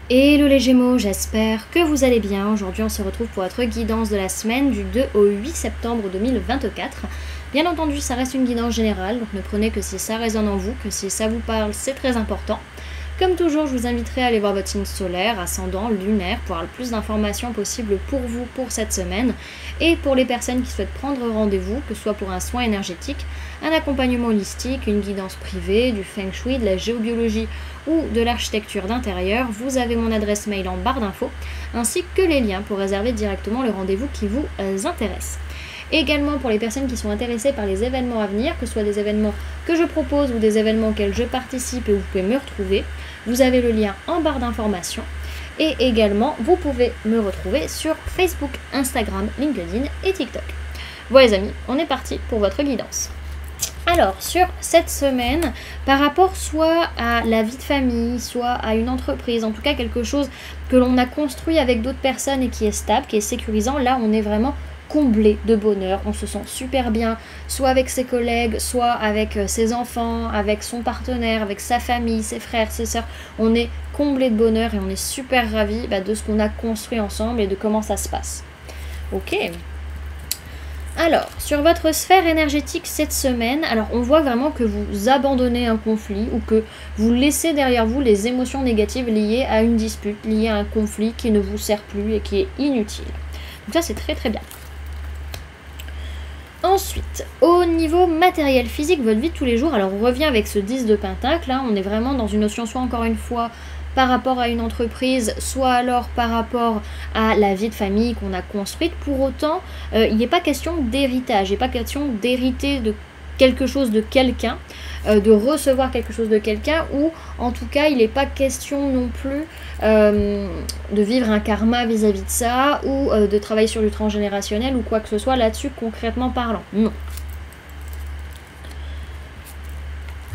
Hello les Gémeaux, j'espère que vous allez bien. Aujourd'hui on se retrouve pour votre guidance de la semaine du 2 au 8 septembre 2024. Bien entendu ça reste une guidance générale, donc ne prenez que si ça résonne en vous, que si ça vous parle, c'est très important. Comme toujours, je vous inviterai à aller voir votre signe solaire, ascendant, lunaire, pour avoir le plus d'informations possibles pour vous pour cette semaine. Et pour les personnes qui souhaitent prendre rendez-vous, que ce soit pour un soin énergétique, un accompagnement holistique, une guidance privée, du feng shui, de la géobiologie ou de l'architecture d'intérieur, vous avez mon adresse mail en barre d'infos, ainsi que les liens pour réserver directement le rendez-vous qui vous intéresse. Également pour les personnes qui sont intéressées par les événements à venir, que ce soit des événements que je propose ou des événements auxquels je participe et où vous pouvez me retrouver, vous avez le lien en barre d'informations. Et également, vous pouvez me retrouver sur Facebook, Instagram, LinkedIn et TikTok. Voilà les amis, on est parti pour votre guidance. Alors, sur cette semaine, par rapport soit à la vie de famille, soit à une entreprise, en tout cas quelque chose que l'on a construit avec d'autres personnes et qui est stable, qui est sécurisant, là on est vraiment comblé de bonheur, on se sent super bien, soit avec ses collègues, soit avec ses enfants, avec son partenaire, avec sa famille, ses frères, ses sœurs, on est comblé de bonheur et on est super ravis de ce qu'on a construit ensemble et de comment ça se passe. Ok. Alors, sur votre sphère énergétique cette semaine, alors on voit vraiment que vous abandonnez un conflit ou que vous laissez derrière vous les émotions négatives liées à une dispute, liées à un conflit qui ne vous sert plus et qui est inutile. Donc ça c'est très très bien. Ensuite, au niveau matériel physique, votre vie de tous les jours, alors on revient avec ce 10 de pentacle, là, on est vraiment dans une notion soit encore une fois par rapport à une entreprise, soit alors par rapport à la vie de famille qu'on a construite. Pour autant, il n'est pas question d'héritage, il n'est pas question d'hériter de quelque chose de quelqu'un, de recevoir quelque chose de quelqu'un, ou en tout cas il n'est pas question non plus de vivre un karma vis-à-vis de ça, ou de travailler sur le transgénérationnel ou quoi que ce soit là-dessus concrètement parlant. Non.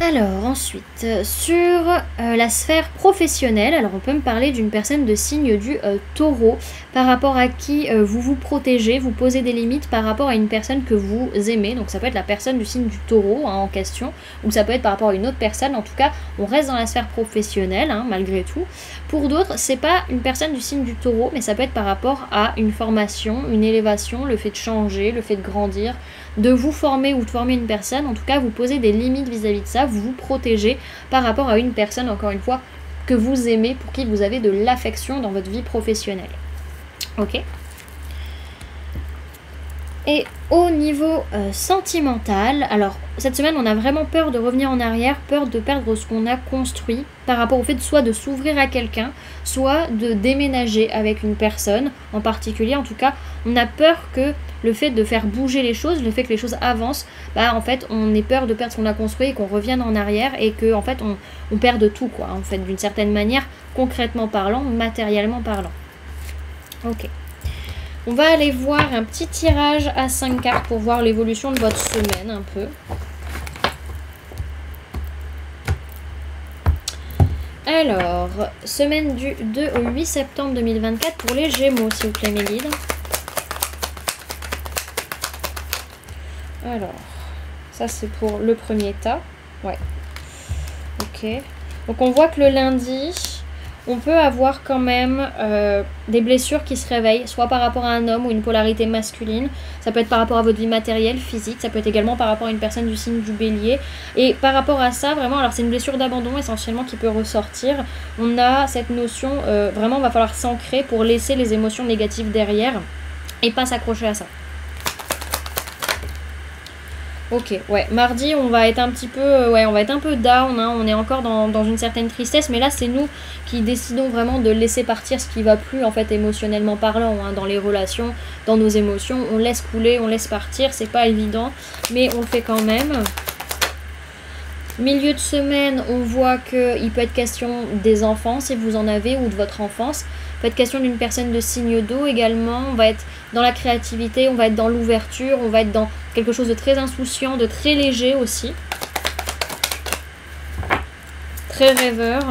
Alors ensuite, sur la sphère professionnelle, alors on peut me parler d'une personne de signe du taureau, par rapport à qui vous vous protégez, vous posez des limites par rapport à une personne que vous aimez, donc ça peut être la personne du signe du taureau en question, ou ça peut être par rapport à une autre personne, en tout cas on reste dans la sphère professionnelle malgré tout. Pour d'autres, c'est pas une personne du signe du taureau, mais ça peut être par rapport à une formation, une élévation, le fait de changer, le fait de grandir, de vous former ou de former une personne, en tout cas vous posez des limites vis-à-vis de ça, vous vous protégez par rapport à une personne, encore une fois, que vous aimez, pour qui vous avez de l'affection dans votre vie professionnelle. Ok. Et au niveau sentimental, alors cette semaine on a vraiment peur de revenir en arrière, peur de perdre ce qu'on a construit par rapport au fait de soit de s'ouvrir à quelqu'un, soit de déménager avec une personne en particulier. En tout cas, on a peur que le fait de faire bouger les choses, le fait que les choses avancent, en fait on ait peur de perdre ce qu'on a construit et qu'on revienne en arrière et que en fait on perde tout quoi, en fait d'une certaine manière, concrètement parlant, matériellement parlant. Ok. On va aller voir un petit tirage à 5 cartes pour voir l'évolution de votre semaine un peu. Alors, semaine du 2 au 8 septembre 2024 pour les Gémeaux, s'il vous plaît mes guides. Alors, ça c'est pour le premier tas. Ouais. Ok. Donc on voit que le lundi, on peut avoir quand même des blessures qui se réveillent, soit par rapport à un homme ou une polarité masculine. Ça peut être par rapport à votre vie matérielle, physique. Ça peut être également par rapport à une personne du signe du bélier. Et par rapport à ça, vraiment, alors c'est une blessure d'abandon essentiellement qui peut ressortir. On a cette notion, vraiment, il va falloir s'ancrer pour laisser les émotions négatives derrière et pas s'accrocher à ça. Ok, ouais, mardi on va être un petit peu, on va être un peu down, on est encore dans une certaine tristesse, mais là c'est nous qui décidons vraiment de laisser partir ce qui va plus en fait émotionnellement parlant, dans les relations, dans nos émotions, on laisse couler, on laisse partir, c'est pas évident, mais on le fait quand même. Milieu de semaine, on voit qu'il peut être question des enfants si vous en avez ou de votre enfance. Il peut être question d'une personne de signe d'eau également. On va être dans la créativité, on va être dans l'ouverture, on va être dans quelque chose de très insouciant, de très léger aussi. Très rêveur.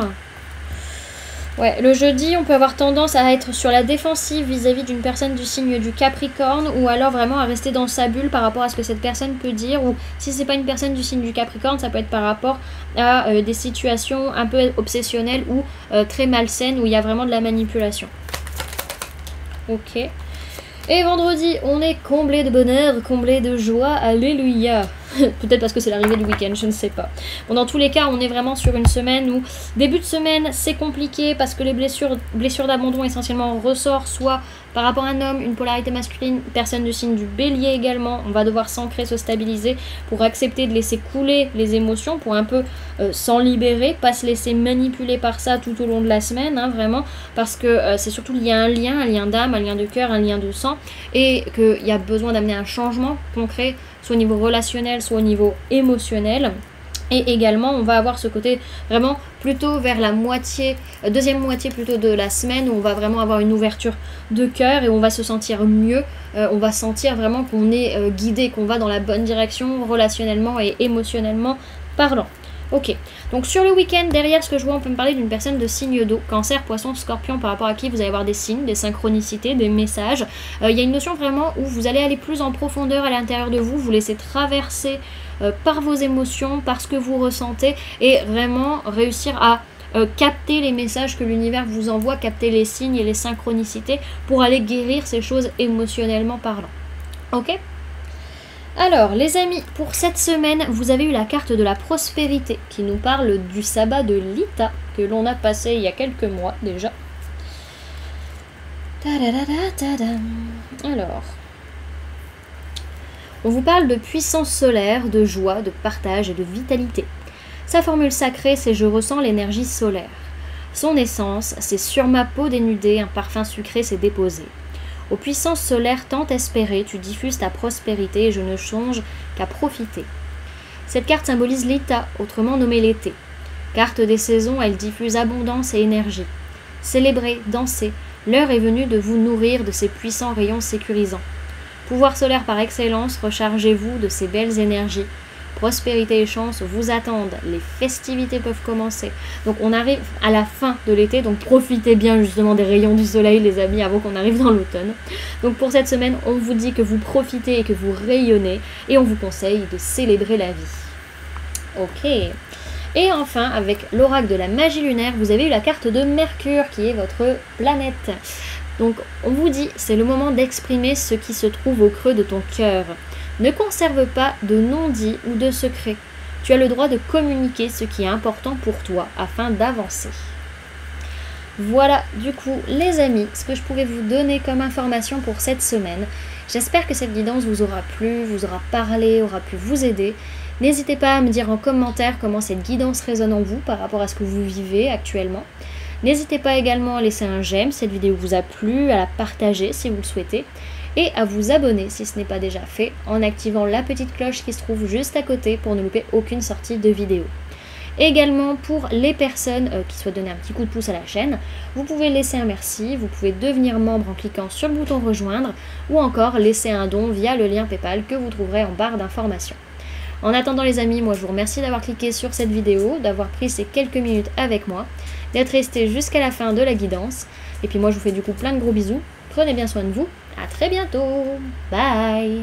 Ouais, le jeudi, on peut avoir tendance à être sur la défensive vis-à-vis d'une personne du signe du Capricorne, ou alors vraiment à rester dans sa bulle par rapport à ce que cette personne peut dire, ou si c'est pas une personne du signe du Capricorne, ça peut être par rapport à des situations un peu obsessionnelles ou très malsaines, où il y a vraiment de la manipulation. Ok. Et vendredi, on est comblé de bonheur, comblé de joie, alléluia. Peut-être parce que c'est l'arrivée du week-end, je ne sais pas. Bon, dans tous les cas, on est vraiment sur une semaine où, début de semaine, c'est compliqué parce que les blessures d'abandon essentiellement ressortent soit par rapport à un homme, une polarité masculine, personne du signe du bélier également. On va devoir s'ancrer, se stabiliser pour accepter de laisser couler les émotions, pour un peu s'en libérer, pas se laisser manipuler par ça tout au long de la semaine, hein, vraiment, parce que c'est surtout lié à un lien d'âme, un lien de cœur, un lien de sang, et qu'il y a besoin d'amener un changement concret, soit au niveau relationnel, soit au niveau émotionnel. Et également, on va avoir ce côté vraiment plutôt vers la deuxième moitié plutôt de la semaine, où on va vraiment avoir une ouverture de cœur et on va se sentir mieux. On va sentir vraiment qu'on est guidé, qu'on va dans la bonne direction relationnellement et émotionnellement parlant. Ok, donc sur le week-end, derrière ce que je vois, on peut me parler d'une personne de signe d'eau, Cancer, Poisson, Scorpion, par rapport à qui vous allez avoir des signes, des synchronicités, des messages. Il y a une notion vraiment où vous allez aller plus en profondeur à l'intérieur de vous, vous laisser traverser par vos émotions, par ce que vous ressentez, et vraiment réussir à capter les messages que l'univers vous envoie, capter les signes et les synchronicités pour aller guérir ces choses émotionnellement parlant. Ok ? Alors, les amis, pour cette semaine, vous avez eu la carte de la prospérité qui nous parle du sabbat de Lita que l'on a passé il y a quelques mois déjà. Alors, on vous parle de puissance solaire, de joie, de partage et de vitalité. Sa formule sacrée, c'est « Je ressens l'énergie solaire ». Son essence, c'est « Sur ma peau dénudée, un parfum sucré s'est déposé ». Aux puissances solaires tant espérées, tu diffuses ta prospérité et je ne songe qu'à profiter. Cette carte symbolise l'état, autrement nommé l'été. Carte des saisons, elle diffuse abondance et énergie. Célébrez, dansez, l'heure est venue de vous nourrir de ces puissants rayons sécurisants. Pouvoir solaire par excellence, rechargez-vous de ces belles énergies. Prospérité et chance vous attendent, les festivités peuvent commencer. Donc on arrive à la fin de l'été, donc profitez bien justement des rayons du soleil les amis avant qu'on arrive dans l'automne. Donc pour cette semaine, on vous dit que vous profitez et que vous rayonnez et on vous conseille de célébrer la vie. Ok. Et enfin, avec l'oracle de la magie lunaire, vous avez eu la carte de Mercure qui est votre planète. Donc on vous dit, c'est le moment d'exprimer ce qui se trouve au creux de ton cœur. Ne conserve pas de non-dits ou de secrets. Tu as le droit de communiquer ce qui est important pour toi afin d'avancer. Voilà du coup les amis, ce que je pouvais vous donner comme information pour cette semaine. J'espère que cette guidance vous aura plu, vous aura parlé, aura pu vous aider. N'hésitez pas à me dire en commentaire comment cette guidance résonne en vous par rapport à ce que vous vivez actuellement. N'hésitez pas également à laisser un j'aime si cette vidéo vous a plu, à la partager si vous le souhaitez, et à vous abonner si ce n'est pas déjà fait en activant la petite cloche qui se trouve juste à côté pour ne louper aucune sortie de vidéo. Également pour les personnes qui souhaitent donner un petit coup de pouce à la chaîne, vous pouvez laisser un merci, vous pouvez devenir membre en cliquant sur le bouton rejoindre ou encore laisser un don via le lien PayPal que vous trouverez en barre d'informations. En attendant les amis, moi je vous remercie d'avoir cliqué sur cette vidéo, d'avoir pris ces quelques minutes avec moi, d'être resté jusqu'à la fin de la guidance. Et puis moi je vous fais du coup plein de gros bisous, prenez bien soin de vous, à très bientôt, bye.